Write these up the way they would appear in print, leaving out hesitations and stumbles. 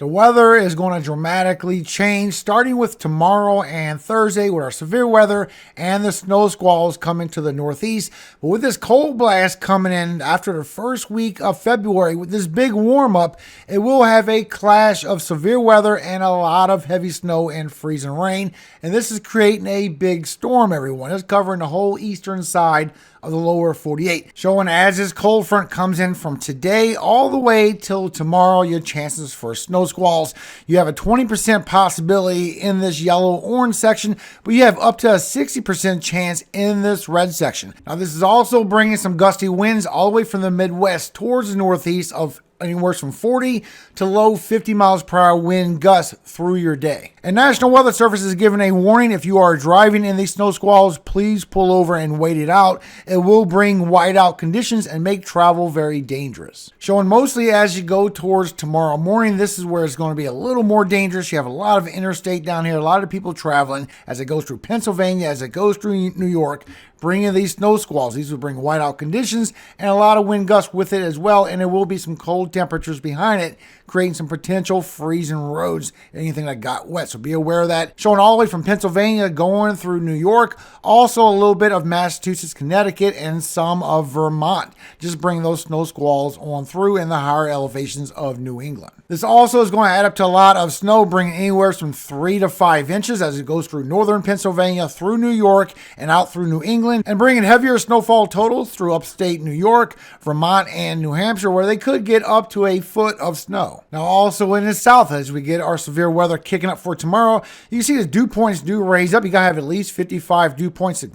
The weather is going to dramatically change starting with tomorrow and Thursday with our severe weather and the snow squalls coming to the northeast. But with this cold blast coming in after the first week of February with this big warm up, it will have a clash of severe weather and a lot of heavy snow and freezing rain. And this is creating a big storm, everyone. It's covering the whole eastern side of the lower 48, showing as this cold front comes in from today all the way till tomorrow, your chances for snow squalls. You have a 20% possibility in this yellow-orange section, but you have up to a 60% chance in this red section. Now, this is also bringing some gusty winds all the way from the Midwest towards the northeast of anywhere from 40 to low 50 miles per hour wind gusts through your day. And National Weather Service is giving a warning if you are driving in these snow squalls, please pull over and wait it out. It will bring whiteout conditions and make travel very dangerous. Showing mostly as you go towards tomorrow morning, this is where it's going to be a little more dangerous. You have a lot of interstate down here, a lot of people traveling as it goes through Pennsylvania, as it goes through New York, bringing these snow squalls. These will bring whiteout conditions and a lot of wind gusts with it as well, and there will be some cold temperatures behind it, creating some potential freezing roads, anything that got wet. So be aware of that. Showing all the way from Pennsylvania going through New York, also a little bit of Massachusetts, Connecticut, and some of Vermont. Just bring those snow squalls on through in the higher elevations of New England. This also is going to add up to a lot of snow, bringing anywhere from 3 to 5 inches as it goes through northern Pennsylvania, through New York, and out through New England, and bringing heavier snowfall totals through upstate New York, Vermont, and New Hampshire, where they could get up to a foot of snow. Now, also in the south, as we get our severe weather kicking up for tomorrow, you can see the dew points do raise up. You got to have at least 55 dew points to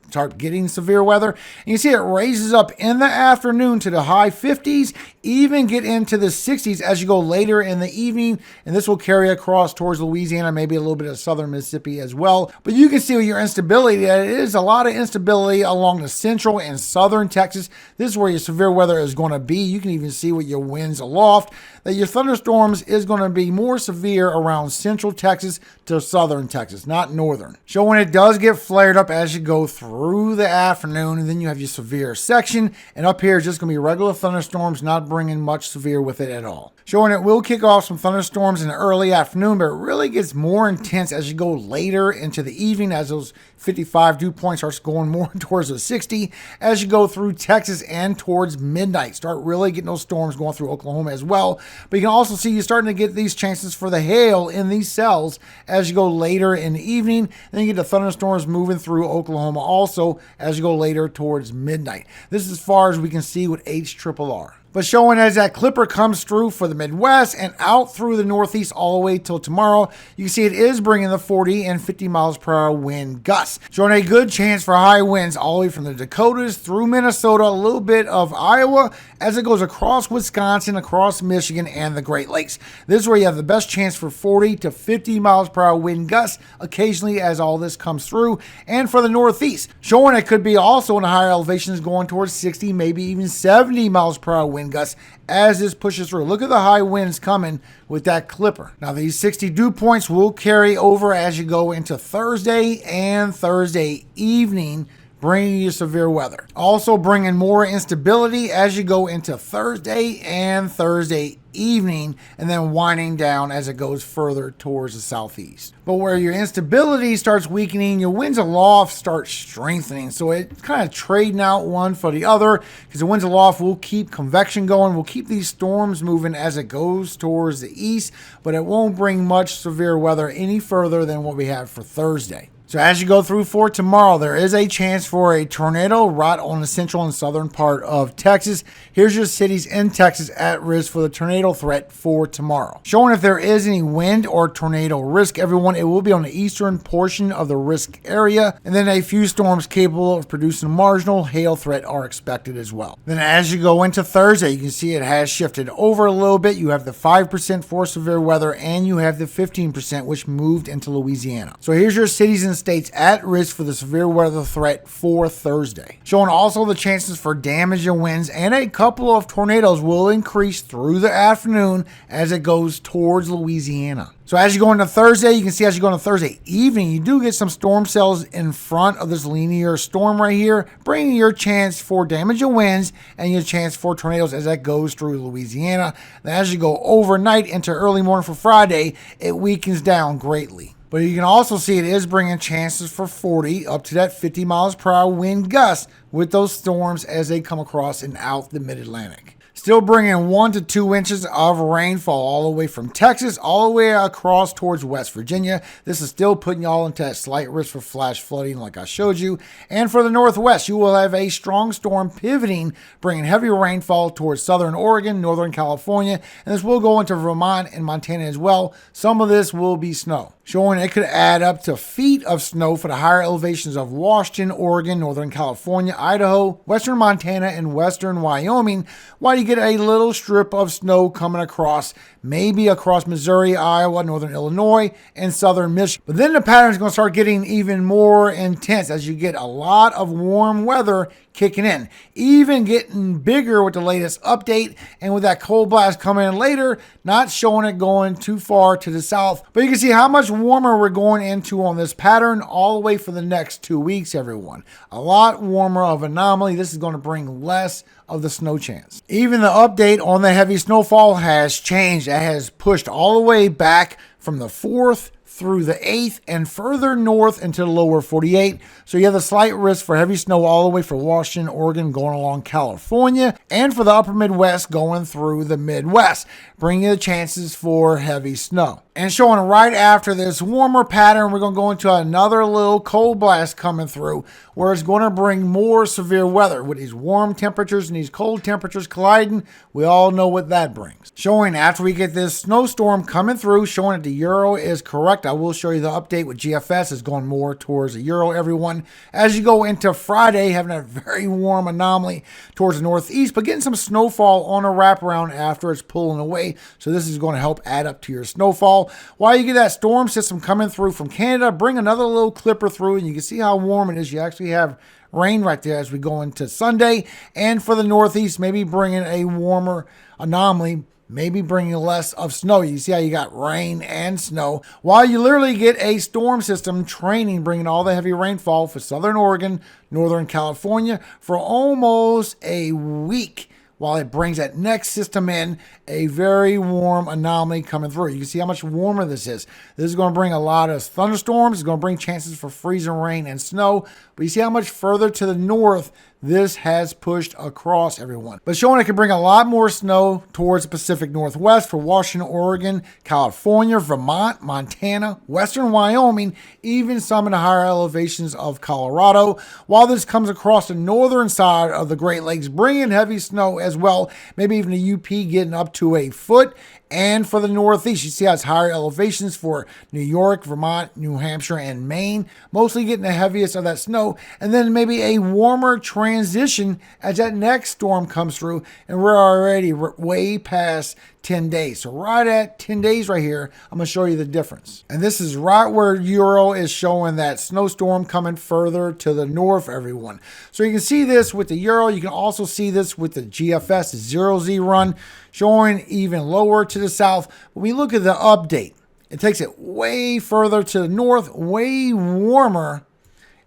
start getting severe weather. And you see it raises up in the afternoon to the high 50s, even get into the 60s as you go later in the evening. And this will carry across towards Louisiana, maybe a little bit of southern Mississippi as well. But you can see with your instability that it is a lot of instability along the central and southern Texas. This is where your severe weather is going to be. You can even see with your winds aloft that your thunderstorms is going to be more severe around central Texas to southern Texas, not northern. Showing it does get flared up as you go through the afternoon, and then you have your severe section, and up here is just going to be regular thunderstorms, not bringing much severe with it at all. Showing it will kick off some thunderstorms in the early afternoon, but it really gets more intense as you go later into the evening, as those 55 dew points starts going more towards the 60 as you go through Texas and towards midnight. Start really getting those storms going through Oklahoma as well. But you can also see you're starting to get these chances for the hail in these cells as you go later in the evening. Then you get the thunderstorms moving through Oklahoma also as you go later towards midnight. This is as far as we can see with HRRR. But showing as that clipper comes through for the Midwest and out through the Northeast all the way till tomorrow, you can see it is bringing the 40 and 50 miles per hour wind gusts. Showing a good chance for high winds all the way from the Dakotas through Minnesota, a little bit of Iowa, as it goes across Wisconsin, across Michigan, and the Great Lakes. This is where you have the best chance for 40 to 50 miles per hour wind gusts occasionally as all this comes through. And for the Northeast, showing it could be also in the higher elevations going towards 60, maybe even 70 miles per hour wind gusts as this pushes through. Look at the high winds coming with that clipper. Now, these 60 dew points will carry over as you go into Thursday and Thursday evening, bringing you severe weather. Also bringing more instability as you go into Thursday and Thursday evening, and then winding down as it goes further towards the southeast. But where your instability starts weakening, your winds aloft start strengthening. So it's kind of trading out one for the other, because the winds aloft will keep convection going, will keep these storms moving as it goes towards the east, but it won't bring much severe weather any further than what we have for Thursday. So as you go through for tomorrow, there is a chance for a tornado right on the central and southern part of Texas. Here's your cities in Texas at risk for the tornado threat for tomorrow. Showing if there is any wind or tornado risk, everyone, it will be on the eastern portion of the risk area. And then a few storms capable of producing a marginal hail threat are expected as well. Then as you go into Thursday, you can see it has shifted over a little bit. You have the 5% for severe weather, and you have the 15%, which moved into Louisiana. So here's your cities in states at risk for the severe weather threat for Thursday. Showing also the chances for damage and winds and a couple of tornadoes will increase through the afternoon as it goes towards Louisiana. So as you go into Thursday, you can see as you go into Thursday evening, you do get some storm cells in front of this linear storm right here, bringing your chance for damage and winds and your chance for tornadoes as that goes through Louisiana. Then as you go overnight into early morning for Friday, it weakens down greatly. But you can also see it is bringing chances for 40 up to that 50 miles per hour wind gust with those storms as they come across and out the mid-Atlantic. Still bringing 1 to 2 inches of rainfall all the way from Texas, all the way across towards West Virginia. This is still putting y'all into that slight risk for flash flooding like I showed you. And for the Northwest, you will have a strong storm pivoting, bringing heavy rainfall towards southern Oregon, northern California. And this will go into Vermont and Montana as well. Some of this will be snow, showing it could add up to feet of snow for the higher elevations of Washington, Oregon, northern California, Idaho, western Montana, and western Wyoming, while you get a little strip of snow coming across, maybe across Missouri, Iowa, northern Illinois, and southern Michigan. But then the pattern is going to start getting even more intense as you get a lot of warm weather kicking in, even getting bigger with the latest update, and with that cold blast coming in later, not showing it going too far to the south. But you can see how much warmer we're going into on this pattern all the way for the next 2 weeks, everyone. A lot warmer of anomaly. This is going to bring less of the snow chance. Even the update on the heavy snowfall has changed. It has pushed all the way back from the 4th through the 8th and further north into the lower 48. So you have a slight risk for heavy snow all the way from Washington, Oregon, going along California, and for the upper Midwest going through the Midwest, bringing the chances for heavy snow. And showing right after this warmer pattern, we're going to go into another little cold blast coming through where it's going to bring more severe weather. With these warm temperatures and these cold temperatures colliding, we all know what that brings. Showing after we get this snowstorm coming through, showing that the Euro is correct. I will show you the update with GFS is going more towards the Euro, everyone. As you go into Friday, having a very warm anomaly towards the northeast, but getting some snowfall on a wraparound after it's pulling away. So this is going to help add up to your snowfall. While you get that storm system coming through from Canada, bring another little clipper through, and you can see how warm it is. You actually have rain right there as we go into Sunday. And for the northeast, maybe bringing a warmer anomaly, maybe bringing less of snow. You see how you got rain and snow, while you literally get a storm system training, bringing all the heavy rainfall for southern Oregon, northern California for almost a week, while it brings that next system in, a very warm anomaly coming through. You can see how much warmer this is. This is going to bring a lot of thunderstorms. It's going to bring chances for freezing rain and snow. But you see how much further to the north this has pushed across, everyone. But showing it can bring a lot more snow towards the Pacific Northwest for Washington, Oregon, California, Vermont, Montana, western Wyoming, even some in the higher elevations of Colorado. While this comes across the northern side of the Great Lakes, bringing heavy snow as well, maybe even the UP getting up to a foot. And for the northeast, you see how it's higher elevations for New York, Vermont, New Hampshire, and Maine, mostly getting the heaviest of that snow. And then maybe a warmer transition as that next storm comes through, and we're already way past 10 days. So right at 10 days right here, I'm going to show you the difference. And this is right where Euro is showing that snowstorm coming further to the north, everyone. So you can see this with the Euro. You can also see this with the GFS, the 0Z run, showing even lower to the south. When we look at the update, it takes it way further to the north, way warmer,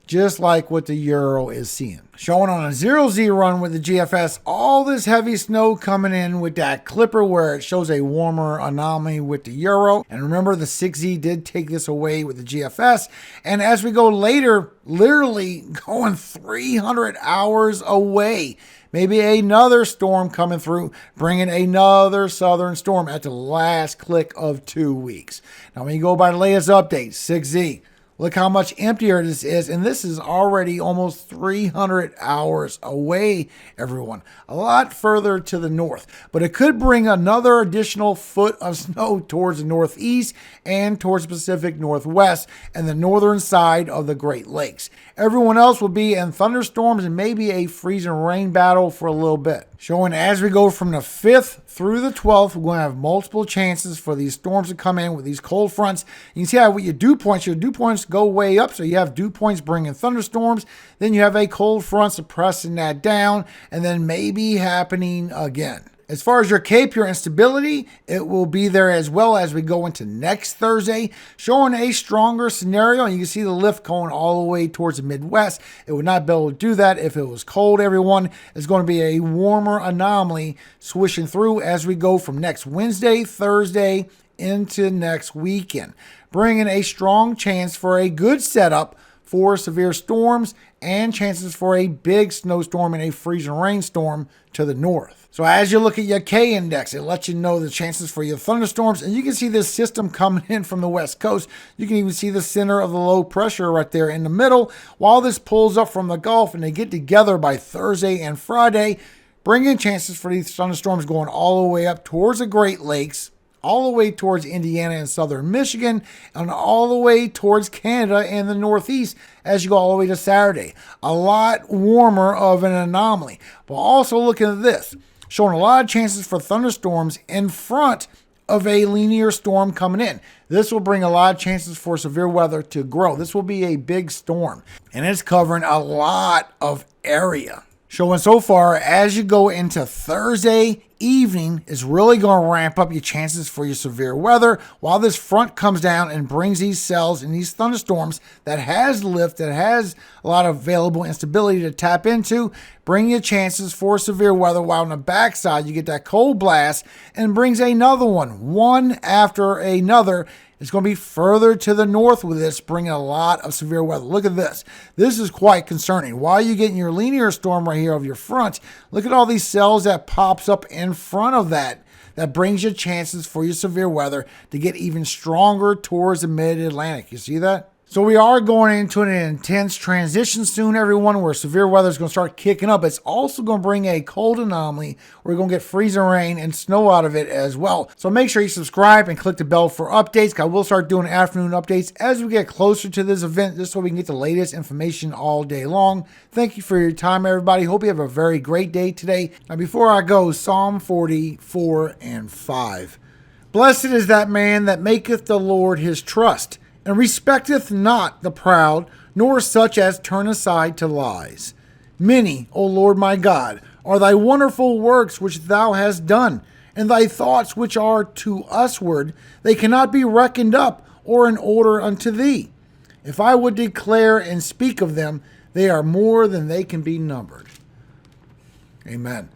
just like what the Euro is seeing. Showing on a 0Z run with the GFS, all this heavy snow coming in with that clipper where it shows a warmer anomaly with the Euro. And remember, the 6Z did take this away with the GFS. And as we go later, literally going 300 hours away, maybe another storm coming through, bringing another southern storm at the last click of 2 weeks. Now, when you go by the latest update, 6Z, look how much emptier this is, and this is already almost 300 hours away, everyone. A lot further to the north, but it could bring another additional foot of snow towards the northeast and towards the Pacific Northwest and the northern side of the Great Lakes. Everyone else will be in thunderstorms and maybe a freezing rain battle for a little bit. Showing as we go from the 5th through the 12th, we're going to have multiple chances for these storms to come in with these cold fronts. You can see how with your dew points go way up. So you have dew points bringing thunderstorms. Then you have a cold front suppressing that down and then maybe happening again. As far as your cape, your instability, it will be there as well as we go into next Thursday, showing a stronger scenario. And you can see the lift going all the way towards the Midwest. It would not be able to do that if it was cold, everyone. It's going to be a warmer anomaly swishing through as we go from next Wednesday, Thursday, into next weekend, bringing a strong chance for a good setup for severe storms and chances for a big snowstorm and a freezing rainstorm to the north. So as you look at your K index, it lets you know the chances for your thunderstorms. And you can see this system coming in from the west coast. You can even see the center of the low pressure right there in the middle. While this pulls up from the Gulf and they get together by Thursday and Friday, bringing chances for these thunderstorms going all the way up towards the Great Lakes, all the way towards Indiana and southern Michigan, and all the way towards Canada and the Northeast as you go all the way to Saturday. A lot warmer of an anomaly. But also looking at this, showing a lot of chances for thunderstorms in front of a linear storm coming in. This will bring a lot of chances for severe weather to grow. This will be a big storm, and it's covering a lot of area. Showing so far as you go into Thursday evening is really going to ramp up your chances for your severe weather while this front comes down and brings these cells and these thunderstorms that has lift, that has a lot of available instability to tap into, bring your chances for severe weather while on the backside you get that cold blast and brings another one after another. It's going to be further to the north with this, bringing a lot of severe weather. Look at this. This is quite concerning. While you're getting your linear storm right here of your front, look at all these cells that pops up in front of that. That brings your chances for your severe weather to get even stronger towards the mid-Atlantic. You see that? So we are going into an intense transition soon, everyone, where severe weather is going to start kicking up. It's also going to bring a cold anomaly. We're going to get freezing rain and snow out of it as well. So make sure you subscribe and click the bell for updates. I will start doing afternoon updates as we get closer to this event, just so we can get the latest information all day long. Thank you for your time, everybody. Hope you have a very great day today. Now, before I go, Psalm 44 and 5. Blessed is that man that maketh the Lord his trust, and respecteth not the proud, nor such as turn aside to lies. Many, O Lord my God, are thy wonderful works which thou hast done, and thy thoughts which are to usward, they cannot be reckoned up or in order unto thee. If I would declare and speak of them, they are more than they can be numbered. Amen.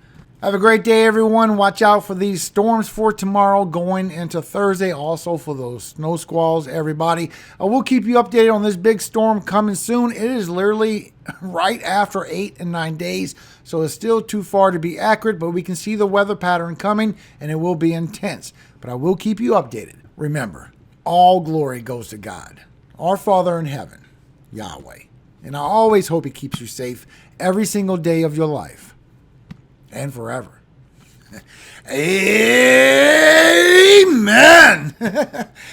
Have a great day, everyone. Watch out for these storms for tomorrow going into Thursday. Also for those snow squalls, everybody. I will keep you updated on this big storm coming soon. It is literally right after 8 and 9 days, so it's still too far to be accurate, but we can see the weather pattern coming, and it will be intense. But I will keep you updated. Remember, all glory goes to God, our Father in heaven, Yahweh. And I always hope He keeps you safe every single day of your life. And forever. Amen.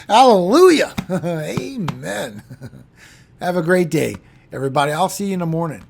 Hallelujah. Amen. Have a great day, everybody. I'll see you in the morning.